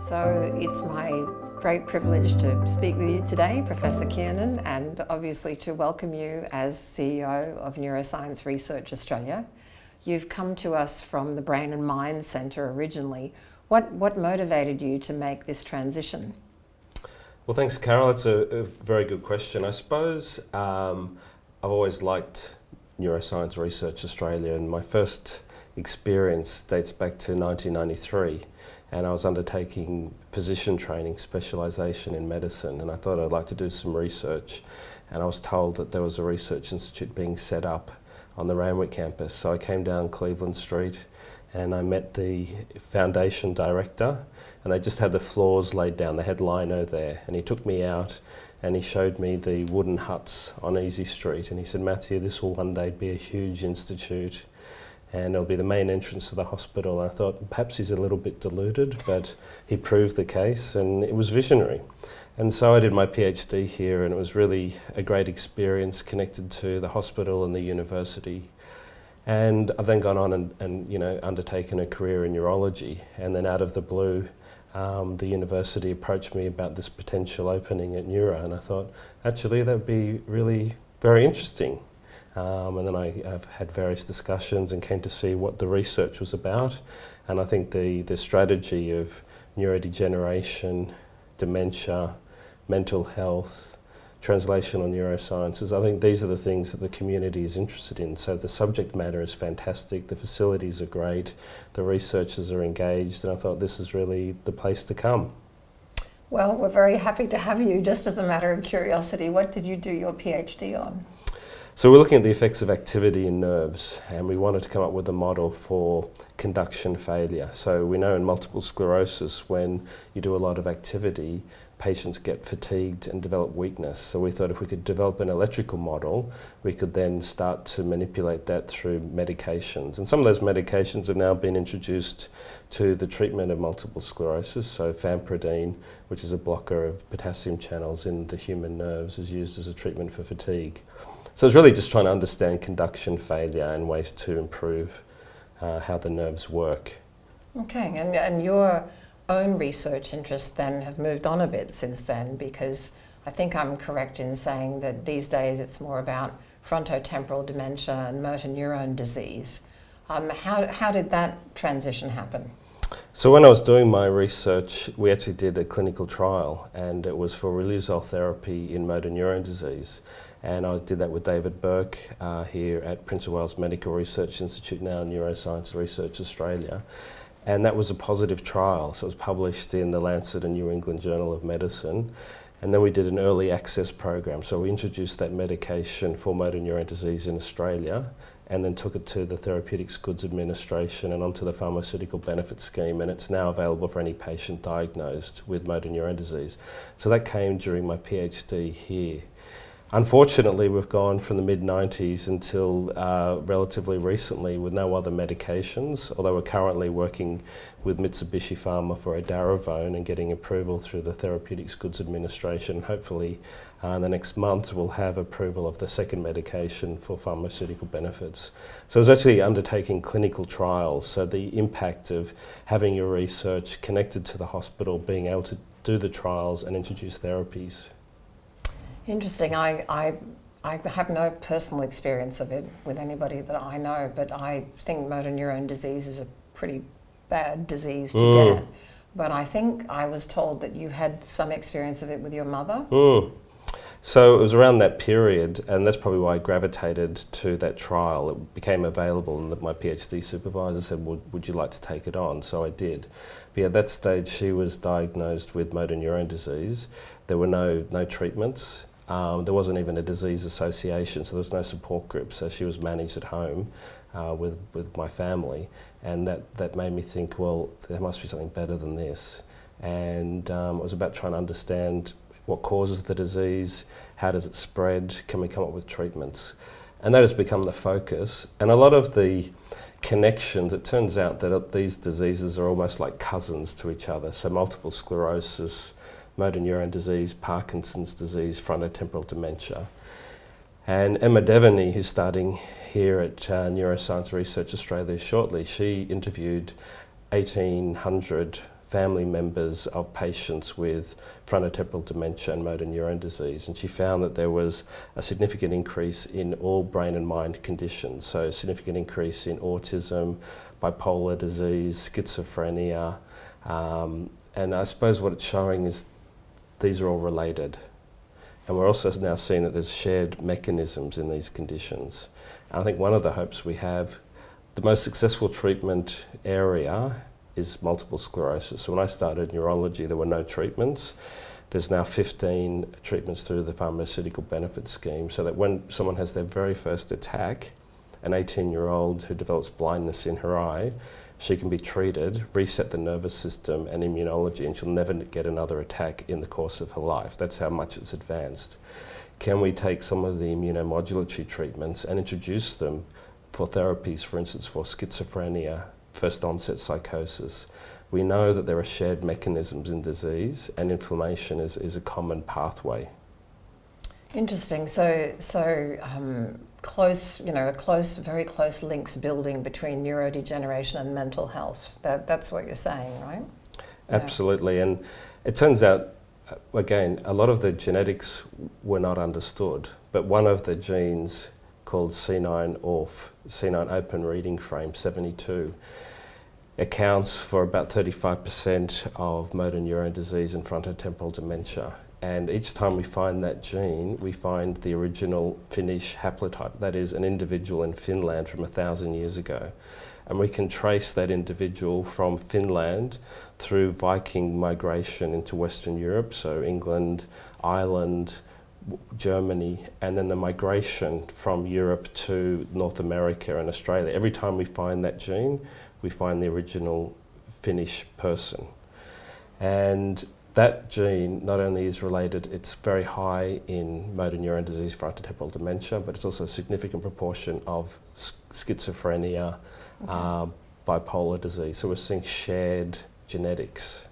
So it's my great privilege to speak with you today, Professor Kiernan, and obviously to welcome you as CEO of Neuroscience Research Australia. You've come to us from the Brain and Mind Centre originally. What motivated you to make this transition? Well, thanks, Carol. It's a very good question. I suppose I've always liked Neuroscience Research Australia, and my first experience dates back to 1993, and I was undertaking physician training, specialisation in medicine, and I thought I'd like to do some research, and I was told that there was a research institute being set up on the Randwick campus. So I came down Cleveland Street and I met the foundation director, and they just had the floors laid down. They had lino there, and he took me out and he showed me the wooden huts on Easy Street, and he said, "Matthew, this will one day be a huge institute and it'll be the main entrance to the hospital." And I thought perhaps he's a little bit deluded, but he proved the case, and it was visionary. And so I did my PhD here, and it was really a great experience connected to the hospital and the university. And I've then gone on and undertaken a career in neurology, and then out of the blue the university approached me about this potential opening at NeuRA, and I thought actually that would be really very interesting. And then I've had various discussions and came to see what the research was about. And I think the strategy of neurodegeneration, dementia, mental health, translational neurosciences, I think these are the things that the community is interested in. So the subject matter is fantastic, the facilities are great, the researchers are engaged, and I thought this is really the place to come. Well, we're very happy to have you. Just as a matter of curiosity, what did you do your PhD on? So we're looking at the effects of activity in nerves, and we wanted to come up with a model for conduction failure. So we know in multiple sclerosis, when you do a lot of activity, patients get fatigued and develop weakness. So we thought if we could develop an electrical model, we could then start to manipulate that through medications. And some of those medications have now been introduced to the treatment of multiple sclerosis. So famotidine, which is a blocker of potassium channels in the human nerves, is used as a treatment for fatigue. So it's really just trying to understand conduction failure and ways to improve how the nerves work. Okay, and your own research interests then have moved on a bit since then, because I think I'm correct in saying that these days it's more about fronto-temporal dementia and motor neuron disease. How did that transition happen? So when I was doing my research, we actually did a clinical trial, and it was for riluzole therapy in motor neuron disease. And I did that with David Burke here at Prince of Wales Medical Research Institute, now Neuroscience Research Australia. And that was a positive trial. So it was published in the Lancet and New England Journal of Medicine. And then we did an early access program. So we introduced that medication for motor neuron disease in Australia, and then took it to the Therapeutics Goods Administration and onto the Pharmaceutical Benefit Scheme, and it's now available for any patient diagnosed with motor neuron disease. So that came during my PhD here. Unfortunately, we've gone from the mid-90s until relatively recently with no other medications, although we're currently working with Mitsubishi Pharma for edaravone and getting approval through the Therapeutics Goods Administration. Hopefully in the next month we'll have approval of the second medication for pharmaceutical benefits. So it's actually undertaking clinical trials, so the impact of having your research connected to the hospital, being able to do the trials and introduce therapies. Interesting. I have no personal experience of it with anybody that I know, but I think motor neuron disease is a pretty bad disease to get. But I think I was told that you had some experience of it with your mother. So it was around that period, and that's probably why I gravitated to that trial. It became available, and my PhD supervisor said, would you like to take it on? So I did. But at that stage, she was diagnosed with motor neuron disease. There were no treatments. There wasn't even a disease association, so there was no support group. So she was managed at home with my family, and that made me think, well, there must be something better than this. And it was about trying to understand what causes the disease, how does it spread, can we come up with treatments? And that has become the focus. And a lot of the connections, it turns out that these diseases are almost like cousins to each other. So multiple sclerosis, motor neuron disease, Parkinson's disease, fronto-temporal dementia. And Emma Devaney, who's starting here at Neuroscience Research Australia shortly, she interviewed 1,800 family members of patients with fronto-temporal dementia and motor neuron disease, and she found that there was a significant increase in all brain and mind conditions, so a significant increase in autism, bipolar disease, schizophrenia, and I suppose what it's showing is these are all related. And we're also now seeing that there's shared mechanisms in these conditions. And I think one of the hopes we have, the most successful treatment area is multiple sclerosis. So when I started neurology, there were no treatments. There's now 15 treatments through the pharmaceutical benefit scheme, so that when someone has their very first attack, an 18-year-old who develops blindness in her eye, she can be treated, reset the nervous system and immunology, and she'll never get another attack in the course of her life. That's how much it's advanced. Can we take some of the immunomodulatory treatments and introduce them for therapies, for instance, for schizophrenia, first onset psychosis? We know that there are shared mechanisms in disease, and inflammation is a common pathway. Interesting. So close, very close links building between neurodegeneration and mental health. That's what you're saying, right? Absolutely. And it turns out, again, a lot of the genetics were not understood, but one of the genes called C9orf, C9 open reading frame 72, accounts for about 35% of motor neuron disease and frontotemporal dementia. And each time we find that gene, we find the original Finnish haplotype, that is an individual in Finland from 1,000 years ago. And we can trace that individual from Finland through Viking migration into Western Europe, so England, Ireland, Germany, and then the migration from Europe to North America and Australia. Every time we find that gene, we find the original Finnish person. And that gene not only is related, it's very high in motor neuron disease, frontotemporal dementia, but it's also a significant proportion of schizophrenia, bipolar disease. So we're seeing shared genetics.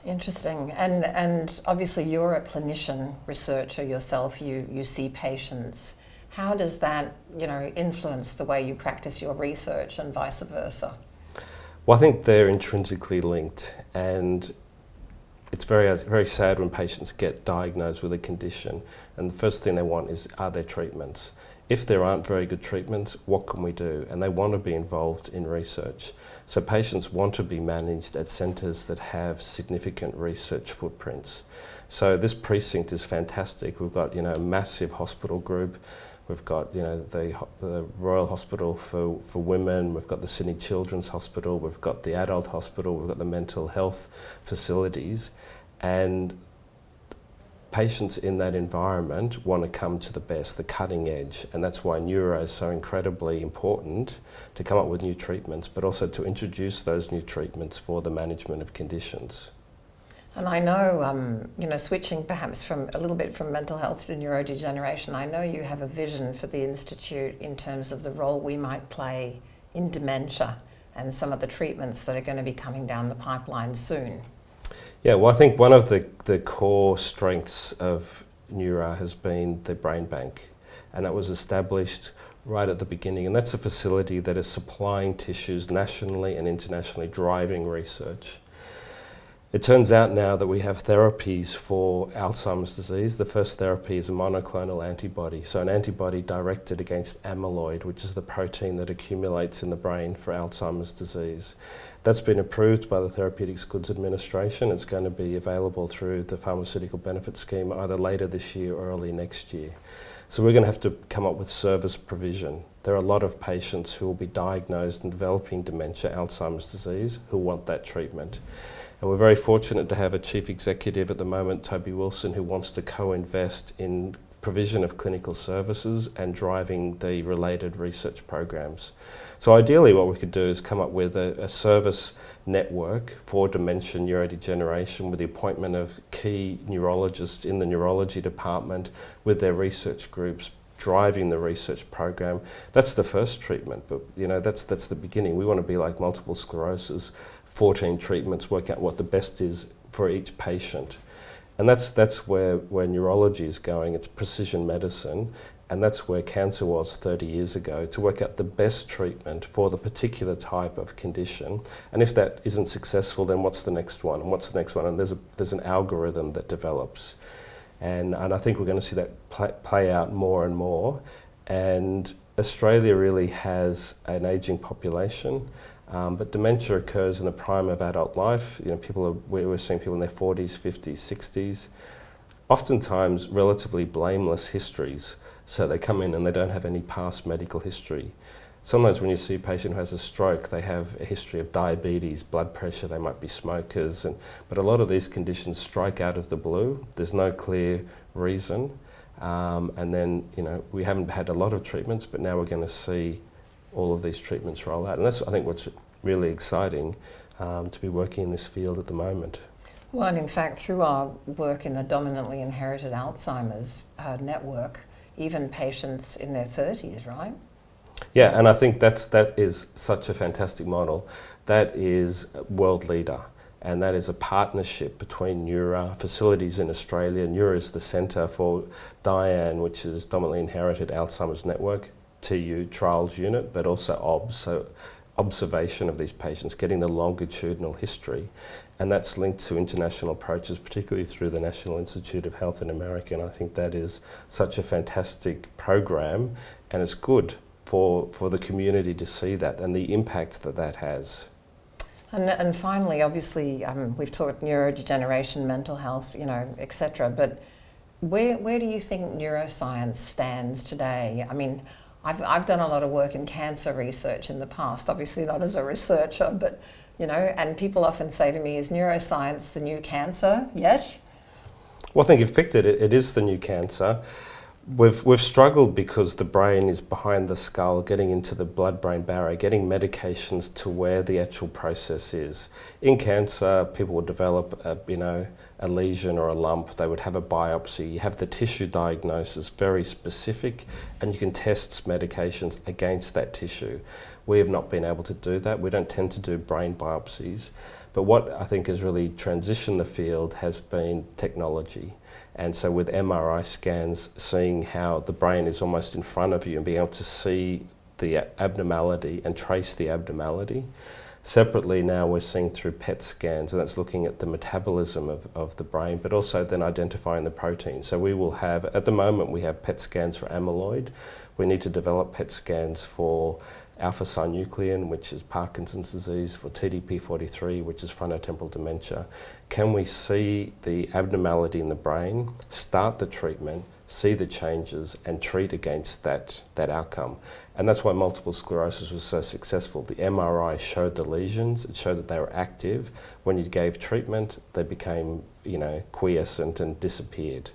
Interesting. And obviously you're a clinician researcher yourself, you see patients. How does that, influence the way you practice your research and vice versa? Well, I think they're intrinsically linked, and it's very, very sad when patients get diagnosed with a condition and the first thing they want is, are there treatments? If there aren't very good treatments, what can we do? And they want to be involved in research. So patients want to be managed at centres that have significant research footprints. So this precinct is fantastic. We've got, a massive hospital group. We've got, the Royal Hospital for Women. We've got the Sydney Children's Hospital. We've got the Adult Hospital. We've got the mental health facilities. And patients in that environment want to come to the best, the cutting edge, and that's why Neuro is so incredibly important to come up with new treatments, but also to introduce those new treatments for the management of conditions. And I know, switching perhaps from a little bit from mental health to neurodegeneration, I know you have a vision for the Institute in terms of the role we might play in dementia and some of the treatments that are going to be coming down the pipeline soon. Yeah, well, I think one of the core strengths of NeuRA has been the brain bank, and that was established right at the beginning, and that's a facility that is supplying tissues nationally and internationally, driving research. It turns out now that we have therapies for Alzheimer's disease. The first therapy is a monoclonal antibody, so an antibody directed against amyloid, which is the protein that accumulates in the brain for Alzheimer's disease. That's been approved by the Therapeutics Goods Administration. It's going to be available through the Pharmaceutical Benefit Scheme either later this year or early next year. So we're going to have to come up with service provision. There are a lot of patients who will be diagnosed and developing dementia, Alzheimer's disease, who want that treatment. And we're very fortunate to have a chief executive at the moment, Toby Wilson, who wants to co-invest in provision of clinical services and driving the related research programs. So ideally what we could do is come up with a service network for dementia and neurodegeneration with the appointment of key neurologists in the neurology department with their research groups driving the research program. That's the first treatment, but that's the beginning. We want to be like multiple sclerosis, 14 treatments, work out what the best is for each patient. And that's where neurology is going. It's precision medicine, And that's where cancer was 30 years ago, to work out the best treatment for the particular type of condition. And if that isn't successful, then what's the next one? And what's the next one? And there's an algorithm that develops. And I think we're going to see that play out more and more. And Australia really has an ageing population, but dementia occurs in the prime of adult life. You know, we're seeing people in their 40s, 50s, 60s, oftentimes relatively blameless histories. So they come in and they don't have any past medical history. Sometimes when you see a patient who has a stroke, they have a history of diabetes, blood pressure, they might be smokers, but a lot of these conditions strike out of the blue. There's no clear reason. And then, you know, we haven't had a lot of treatments, but now we're going to see all of these treatments roll out. And that's, I think, what's really exciting to be working in this field at the moment. Well, and in fact, through our work in the dominantly inherited Alzheimer's network, even patients in their 30s, right? Yeah, and I think that is such a fantastic model. That is a world leader, and that is a partnership between NeuRA, facilities in Australia. NeuRA is the centre for DIAN, which is dominantly inherited Alzheimer's Network, TU trials unit, but also OBS, so observation of these patients, getting the longitudinal history. And that's linked to international approaches, particularly through the National Institute of Health in America. And I think that is such a fantastic program, and it's good for the community to see that and the impact that that has. And finally, obviously, we've talked neurodegeneration, mental health, you know, etc. But where do you think neuroscience stands today? I mean, I've done a lot of work in cancer research in the past, obviously not as a researcher, but, you know, and people often say to me, is neuroscience the new cancer yet? Well, I think you've picked it. It is the new cancer. We've struggled because the brain is behind the skull, getting into the blood-brain barrier, getting medications to where the actual process is. In cancer, people would develop a lesion or a lump. They would have a biopsy. You have the tissue diagnosis, very specific, and you can test medications against that tissue. We have not been able to do that. We don't tend to do brain biopsies. But what I think has really transitioned the field has been technology. And so with MRI scans, seeing how the brain is almost in front of you and being able to see the abnormality and trace the abnormality. Separately now we're seeing through PET scans, and that's looking at the metabolism of the brain, but also then identifying the protein. So we will have, at the moment we have PET scans for amyloid. We need to develop PET scans for alpha-synuclein, which is Parkinson's disease, for TDP-43, which is fronto-temporal dementia. Can we see the abnormality in the brain, start the treatment, see the changes, and treat against that outcome? And that's why multiple sclerosis was so successful. The MRI showed the lesions, it showed that they were active. When you gave treatment, they became, quiescent and disappeared.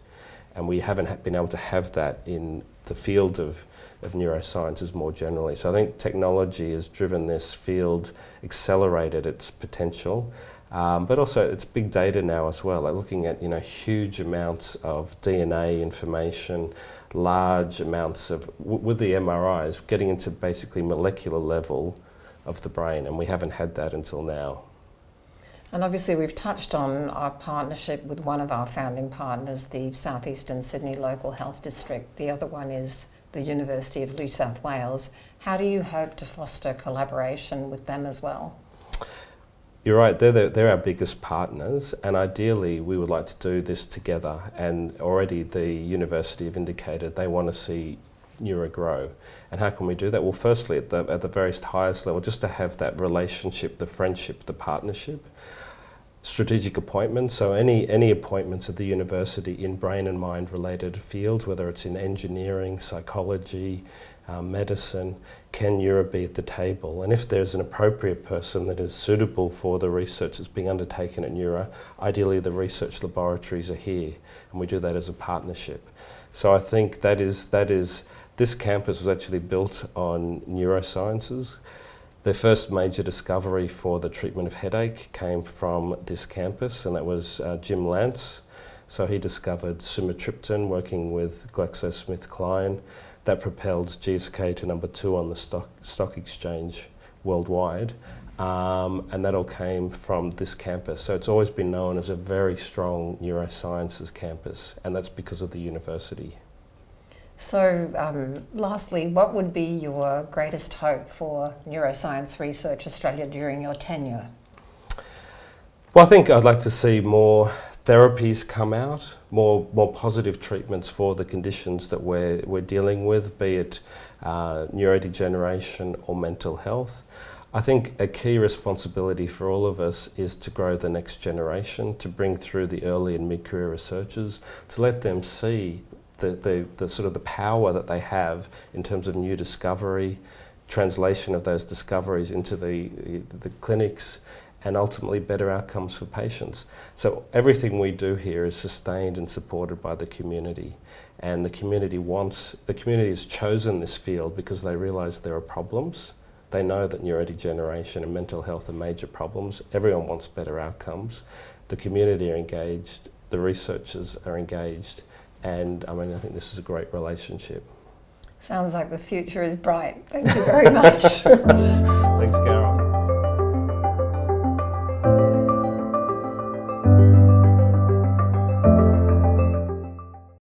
And we haven't been able to have that in the field of neurosciences more generally. So I think technology has driven this field, accelerated its potential, but also it's big data now as well. Like looking at huge amounts of DNA information, large amounts of, with the MRIs, getting into basically molecular level of the brain, and we haven't had that until now. And obviously we've touched on our partnership with one of our founding partners, the South Eastern Sydney Local Health District. The other one is the University of New South Wales. How do you hope to foster collaboration with them as well? You're right, they're our biggest partners, and ideally we would like to do this together, and already the university have indicated they want to see NeuRA grow. And how can we do that? Well, firstly at the very highest level, just to have that relationship, the friendship, the partnership. Strategic appointments, so any appointments at the university in brain and mind related fields, whether it's in engineering, psychology, medicine, can NeuRA be at the table? And if there's an appropriate person that is suitable for the research that's being undertaken at NeuRA, ideally the research laboratories are here, and we do that as a partnership. So I think this campus was actually built on neurosciences. The first major discovery for the treatment of headache came from this campus, and that was Jim Lance. So he discovered sumatriptan working with GlaxoSmithKline. That propelled GSK to number 2 on the stock exchange worldwide, and that all came from this campus. So it's always been known as a very strong neurosciences campus, and that's because of the university. So lastly, what would be your greatest hope for Neuroscience Research Australia during your tenure? Well, I think I'd like to see more therapies come out, more positive treatments for the conditions that we're dealing with, be it neurodegeneration or mental health. I think a key responsibility for all of us is to grow the next generation, to bring through the early and mid-career researchers, to let them see the sort of the power that they have in terms of new discovery, translation of those discoveries into the clinics, and ultimately better outcomes for patients. So everything we do here is sustained and supported by the community, and the community has chosen this field because they realise there are problems. They know that neurodegeneration and mental health are major problems. Everyone wants better outcomes. The community are engaged, the researchers are engaged, and I think this is a great relationship. Sounds like the future is bright. Thank you very much. Thanks, Carol.